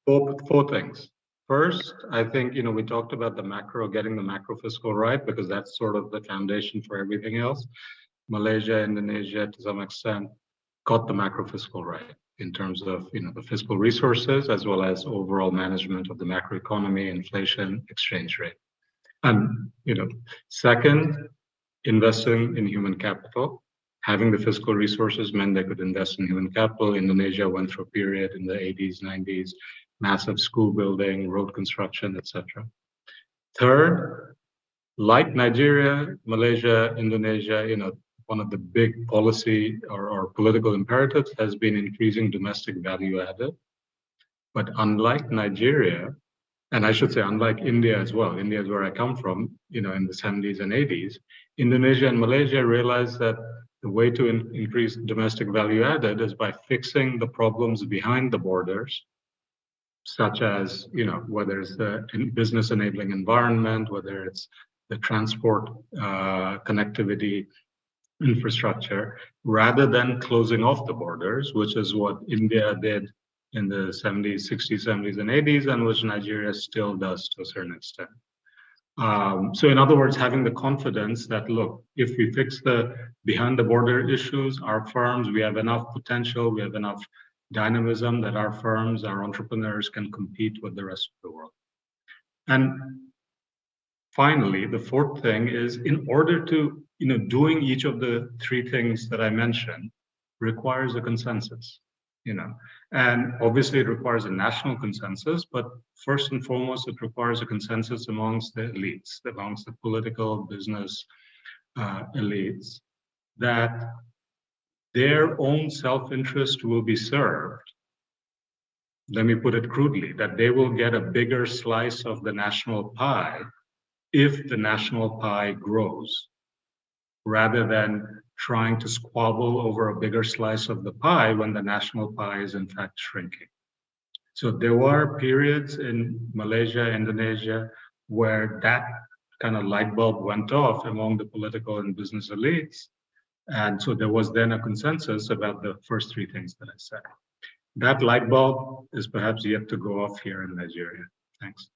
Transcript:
Four things. First, I think, we talked about getting the macro fiscal right, because that's sort of the foundation for everything else. Malaysia, Indonesia, to some extent, got the macro fiscal right in terms of, the fiscal resources, as well as overall management of the macroeconomy, inflation, exchange rate. And, second, investing in human capital. Having the fiscal resources meant they could invest in human capital. Indonesia went through a period in the 80s, 90s, massive school building, road construction, etc. Third, like Nigeria, Malaysia, Indonesia, one of the big policy or political imperatives has been increasing domestic value added. But unlike Nigeria, and I should say unlike India as well, India is where I come from, in the 70s and 80s, Indonesia and Malaysia realized that the way to increase domestic value added is by fixing the problems behind the borders, such as, whether it's the business enabling environment, whether it's the transport connectivity infrastructure, rather than closing off the borders, which is what India did in the 70s, 60s, 70s, and 80s, and which Nigeria still does to a certain extent. So in other words, having the confidence that, look, if we fix the behind the border issues, our firms, we have enough potential, we have enough dynamism that our firms, our entrepreneurs can compete with the rest of the world. And finally, the fourth thing is, in order to, doing each of the three things that I mentioned requires a consensus, and obviously it requires a national consensus, but first and foremost, it requires a consensus amongst the elites, amongst the political business elites, that their own self-interest will be served. Let me put it crudely, that they will get a bigger slice of the national pie if the national pie grows, rather than trying to squabble over a bigger slice of the pie when the national pie is in fact shrinking. So there were periods in Malaysia, Indonesia, where that kind of light bulb went off among the political and business elites. And so there was then a consensus about the first three things that I said. That light bulb is perhaps yet to go off here in Nigeria. Thanks.